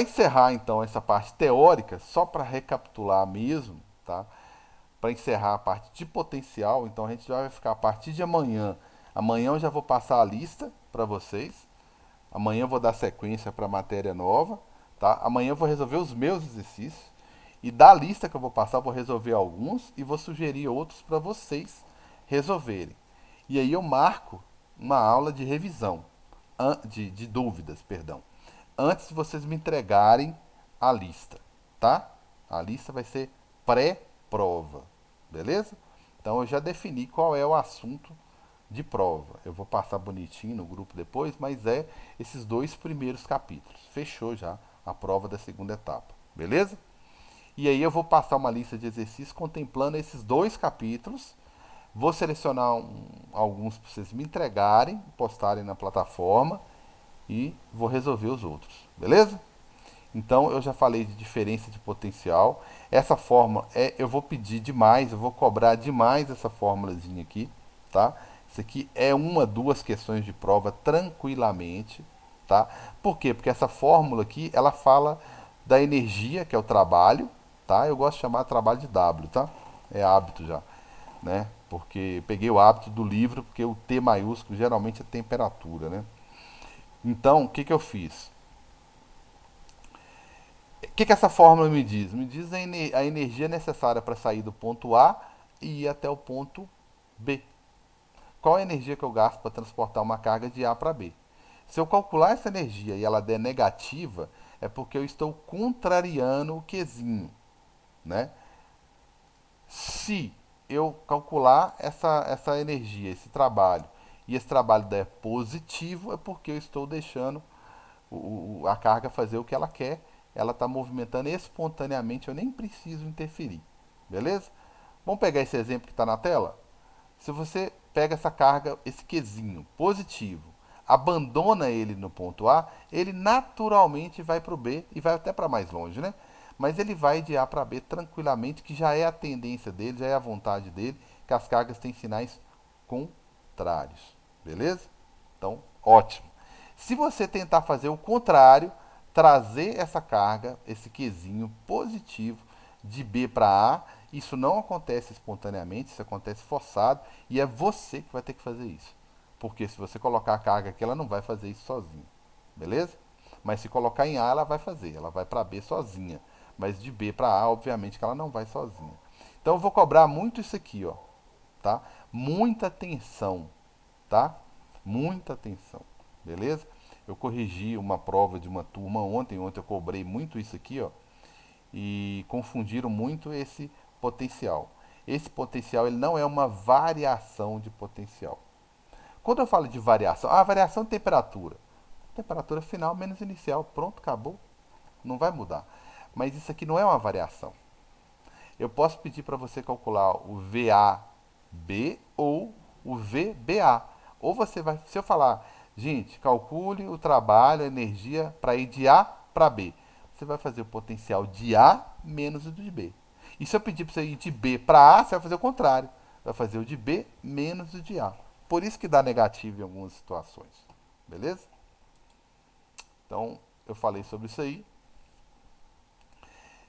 Para encerrar, então, essa parte teórica, só para recapitular mesmo, tá? Para encerrar a parte de potencial, então a gente já vai ficar a partir de amanhã. Amanhã eu já vou passar a lista para vocês. Amanhã eu vou dar sequência para a matéria nova, tá? Amanhã eu vou resolver os meus exercícios. E da lista que eu vou passar, eu vou resolver alguns e vou sugerir outros para vocês resolverem. E aí eu marco uma aula de revisão, de dúvidas, perdão, antes de vocês me entregarem a lista, tá? A lista vai ser pré-prova, beleza? Então eu já defini qual é o assunto de prova. Eu vou passar bonitinho no grupo depois, mas é esses dois primeiros capítulos. Fechou já a prova da segunda etapa, beleza? E aí eu vou passar uma lista de exercícios contemplando esses dois capítulos. Vou selecionar alguns para vocês me entregarem, postarem na plataforma e vou resolver os outros, beleza? Então eu já falei de diferença de potencial. Essa fórmula eu vou pedir demais, eu vou cobrar demais essa fórmulazinha aqui, tá? Isso aqui é uma, duas questões de prova tranquilamente, tá? Por quê? Porque essa fórmula aqui, ela fala da energia, que é o trabalho, tá? Eu gosto de chamar de trabalho de W, tá? É hábito já, né? Porque peguei o hábito do livro, porque o T maiúsculo geralmente é temperatura, né? Então, o que que eu fiz? O que que essa fórmula me diz? Me diz a energia necessária para sair do ponto A e ir até o ponto B. Qual a energia que eu gasto para transportar uma carga de A para B? Se eu calcular essa energia e ela der negativa, é porque eu estou contrariando o Qzinho, né? Se eu calcular essa energia, esse trabalho, e esse trabalho der positivo, é porque eu estou deixando a carga fazer o que ela quer, ela está movimentando espontaneamente, eu nem preciso interferir, beleza? Vamos pegar esse exemplo que está na tela? Se você pega essa carga, esse Qzinho positivo, abandona ele no ponto A, ele naturalmente vai para o B e vai até para mais longe, né? Mas ele vai de A para B tranquilamente, que já é a tendência dele, já é a vontade dele, que as cargas têm sinais contrários, beleza? Então, ótimo. Se você tentar fazer o contrário, trazer essa carga, esse Qzinho positivo de B para A, isso não acontece espontaneamente, isso acontece forçado e é você que vai ter que fazer isso. Porque se você colocar a carga aqui, ela não vai fazer isso sozinha. Beleza? Mas se colocar em A, ela vai fazer, ela vai para B sozinha. Mas de B para A, obviamente que ela não vai sozinha. Então eu vou cobrar muito isso aqui, ó, tá? Muita atenção, tá? Muita atenção. Beleza? Eu corrigi uma prova de uma turma ontem eu cobrei muito isso aqui, ó, e confundiram muito esse potencial. Esse potencial ele não é uma variação de potencial. Quando eu falo de variação, variação de temperatura. Temperatura final menos inicial, pronto, acabou. Não vai mudar. Mas isso aqui não é uma variação. Eu posso pedir para você calcular o VAB ou o VBA. Ou você vai, se eu falar, gente, calcule o trabalho, a energia para ir de A para B. Você vai fazer o potencial de A menos o de B. E se eu pedir para você ir de B para A, você vai fazer o contrário. Vai fazer o de B menos o de A. Por isso que dá negativo em algumas situações. Beleza? Então, eu falei sobre isso aí.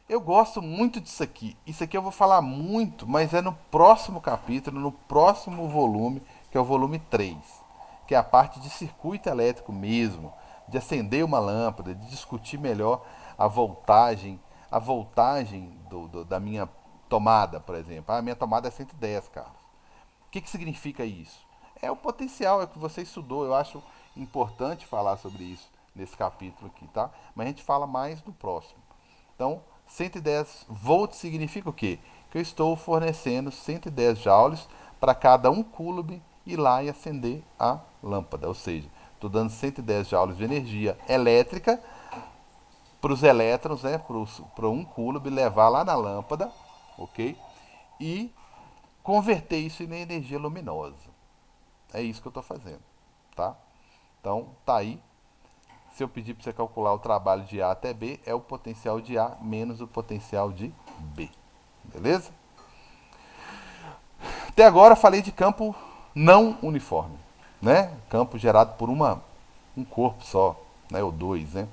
Eu gosto muito disso aqui. Isso aqui eu vou falar muito, mas é no próximo capítulo, no próximo volume, que é o volume 3, que é a parte de circuito elétrico mesmo, de acender uma lâmpada, de discutir melhor a voltagem da minha tomada, por exemplo. A minha tomada é 110, Carlos. O que significa isso? É o potencial, é o que você estudou. Eu acho importante falar sobre isso nesse capítulo aqui, tá? Mas a gente fala mais no próximo. Então, 110 volts significa o quê? Que eu estou fornecendo 110 joules para cada 1 coulomb ir lá e acender a lâmpada. Ou seja, estou dando 110 joules de energia elétrica para os elétrons, né, para 1 coulomb levar lá na lâmpada, ok? E converter isso em energia luminosa. É isso que eu estou fazendo, tá? Então, tá aí. Se eu pedir para você calcular o trabalho de A até B, é o potencial de A menos o potencial de B. Beleza? Até agora falei de campo não uniforme, né? Campo gerado por um corpo só, né? Ou dois, né?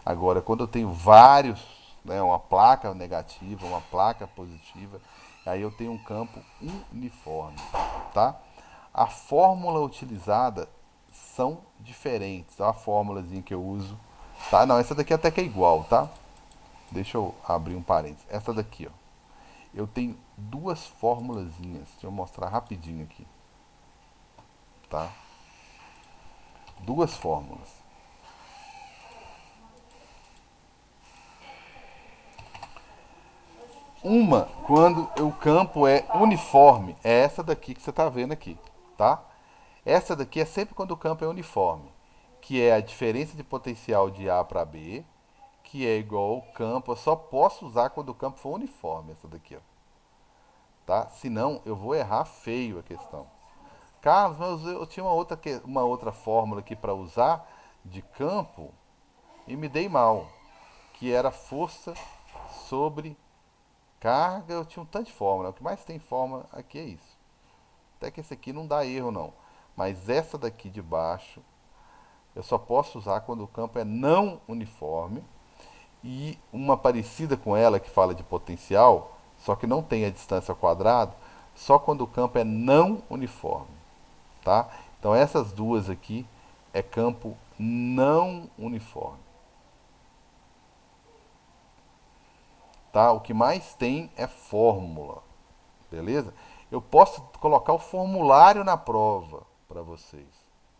Agora, quando eu tenho vários, né, uma placa negativa, uma placa positiva, aí eu tenho um campo uniforme, tá? A fórmula utilizada são diferentes. Olha a fórmulazinha que eu uso, tá? Não, essa daqui até que é igual, tá? Deixa eu abrir um parênteses. Essa daqui, ó. Eu tenho duas formulazinhas. Deixa eu mostrar rapidinho aqui, tá? Duas fórmulas. Uma, quando o campo é uniforme, é essa daqui que você está vendo aqui, tá? Essa daqui é sempre quando o campo é uniforme, que é a diferença de potencial de A para B, que é igual ao campo. Eu só posso usar quando o campo for uniforme, essa daqui, ó, tá? Senão eu vou errar feio a questão. Carlos, mas eu tinha uma outra fórmula aqui para usar de campo e me dei mal, que era força sobre carga. Eu tinha um tanto de fórmula. O que mais tem fórmula aqui é isso. Até que esse aqui não dá erro não. Mas essa daqui de baixo eu só posso usar quando o campo é não uniforme. E uma parecida com ela que fala de potencial, só que não tem a distância ao quadrado, só quando o campo é não uniforme, tá? Então essas duas aqui é campo não uniforme, tá? O que mais tem é fórmula, beleza? Eu posso colocar o formulário na prova para vocês,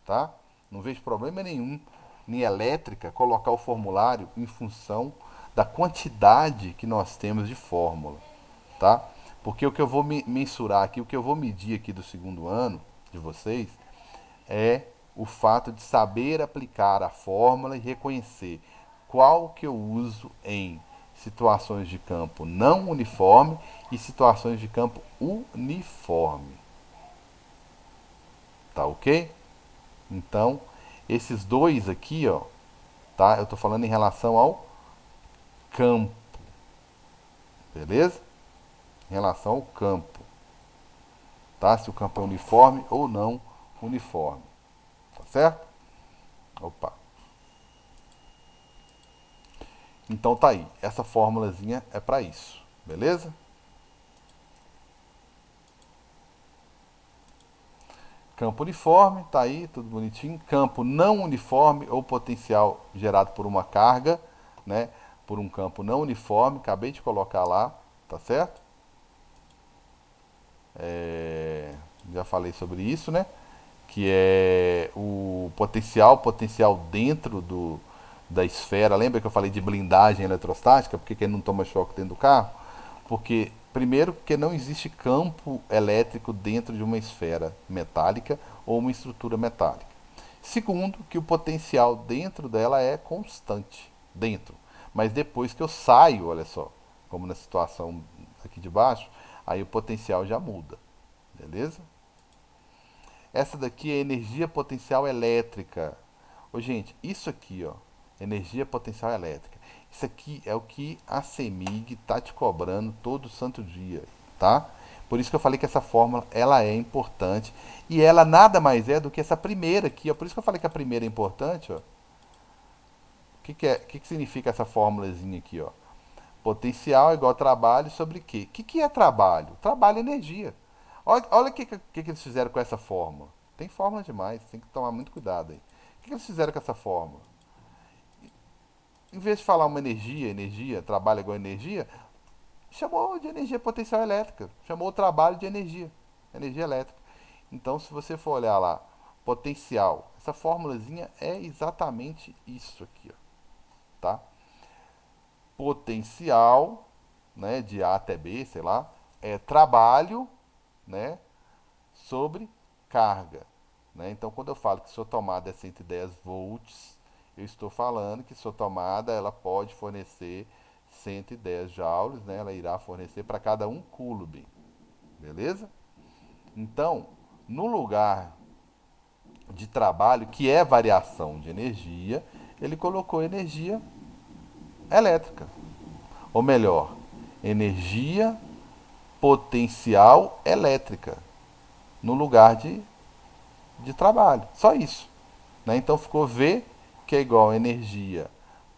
tá? Não vejo problema nenhum em elétrica colocar o formulário em função da quantidade que nós temos de fórmula, tá? Porque o que eu vou mensurar aqui, o que eu vou medir aqui do segundo ano de vocês é o fato de saber aplicar a fórmula e reconhecer qual que eu uso em situações de campo não uniforme e situações de campo uniforme. Tá ok? Então, esses dois aqui, ó, tá? Eu tô falando em relação ao campo, beleza? Em relação ao campo, tá? Se o campo é uniforme ou não uniforme, tá certo? Opa. Então tá aí. Essa formulazinha é para isso, beleza? Campo uniforme, tá aí, tudo bonitinho. Campo não uniforme ou potencial gerado por uma carga, né? Por um campo não uniforme, acabei de colocar lá, tá certo? Já falei sobre isso, né? Que é o potencial dentro da esfera. Lembra que eu falei de blindagem eletrostática? Por que ele não toma choque dentro do carro? Porque, primeiro, que não existe campo elétrico dentro de uma esfera metálica ou uma estrutura metálica. Segundo, que o potencial dentro dela é constante, dentro. Mas depois que eu saio, olha só, como na situação aqui de baixo, aí o potencial já muda, beleza? Essa daqui é energia potencial elétrica. Ô, gente, isso aqui, ó, energia potencial elétrica. Isso aqui é o que a CEMIG tá te cobrando todo santo dia, tá? Por isso que eu falei que essa fórmula, ela é importante. E ela nada mais é do que essa primeira aqui, ó. Por isso que eu falei que a primeira é importante, ó. O que significa essa fórmulazinha aqui, ó? Potencial é igual a trabalho sobre quê? O que é trabalho? Trabalho é energia. Olha o que eles fizeram com essa fórmula. Tem fórmula demais, tem que tomar muito cuidado aí. O que eles fizeram com essa fórmula? Em vez de falar uma energia, trabalho é igual a energia, chamou de energia potencial elétrica. Chamou o trabalho de energia elétrica. Então, se você for olhar lá, potencial, essa fórmulazinha é exatamente isso aqui, ó, tá? Potencial, né, de A até B, sei lá, é trabalho, né, sobre carga, né? Então, quando eu falo que sua tomada é 110 volts, eu estou falando que sua tomada ela pode fornecer 110 joules, né? Ela irá fornecer para cada 1 coulomb, beleza? Então, no lugar de trabalho, que é variação de energia, ele colocou energia elétrica. Ou melhor, energia potencial elétrica no lugar de trabalho. Só isso. Né? Então ficou V, que é igual a energia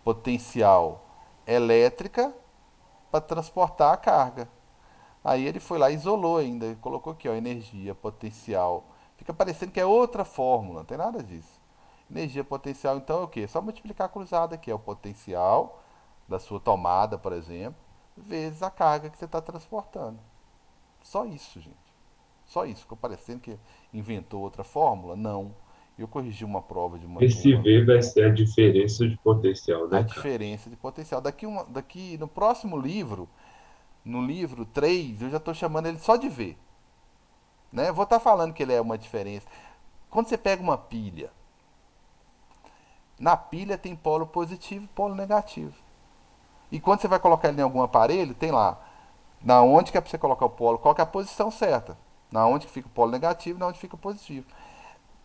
potencial elétrica para transportar a carga. Aí ele foi lá e isolou ainda, colocou aqui, ó, energia potencial. Fica parecendo que é outra fórmula, não tem nada disso. Energia potencial, então é o quê? É só multiplicar cruzado aqui, é o potencial da sua tomada, por exemplo, vezes a carga que você está transportando. Só isso, gente. Só isso. Ficou parecendo que inventou outra fórmula? Não. Eu corrigi uma prova de uma Esse turma, V vai ser a diferença de potencial, a né, cara? diferença de potencial. Daqui no próximo livro, no livro 3 eu já estou chamando ele só de V. Né? Eu vou estar falando que ele é uma diferença. Quando você pega uma pilha, na pilha tem polo positivo e polo negativo. E quando você vai colocar ele em algum aparelho, tem lá, na onde que é para você colocar o polo, qual que é a posição certa. Na onde que fica o polo negativo, na onde fica o positivo.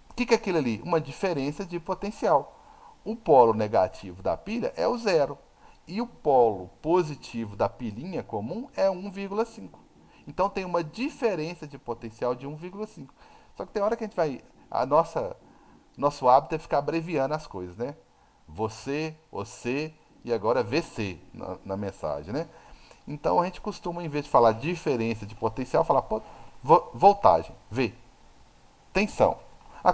O que é aquilo ali? Uma diferença de potencial. O polo negativo da pilha é o zero. E o polo positivo da pilhinha comum é 1,5. Então tem uma diferença de potencial de 1,5. Só que tem hora que a gente vai. Nosso hábito é ficar abreviando as coisas, né? Você e agora VC na mensagem, né? Então a gente costuma, em vez de falar diferença de potencial, falar voltagem, V. Tensão.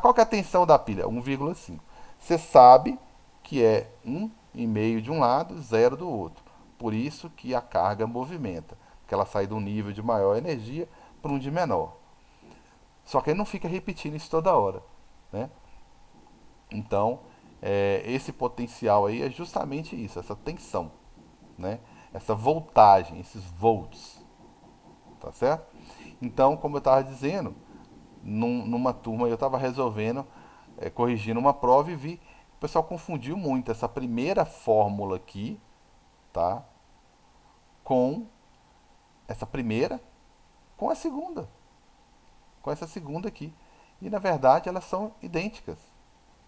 Qual que é a tensão da pilha? 1,5. Você sabe que é 1,5 de um lado, zero do outro. Por isso que a carga movimenta, que ela sai de um nível de maior energia para um de menor. Só que ele não fica repetindo isso toda hora, né? Então, esse potencial aí é justamente isso, essa tensão, né? Essa voltagem, esses volts, tá certo? Então, como eu estava dizendo, numa turma eu estava resolvendo, corrigindo uma prova e vi que o pessoal confundiu muito essa primeira fórmula aqui, tá? Com essa primeira, com a segunda, com essa segunda aqui. E na verdade elas são idênticas,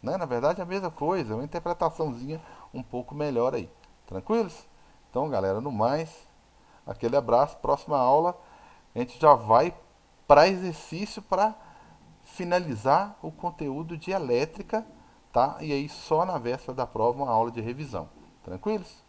né? Na verdade é a mesma coisa, é uma interpretaçãozinha um pouco melhor aí. Tranquilos? Então, galera, no mais, aquele abraço. Próxima aula a gente já vai para exercício para finalizar o conteúdo de elétrica, tá? E aí só na véspera da prova uma aula de revisão. Tranquilos?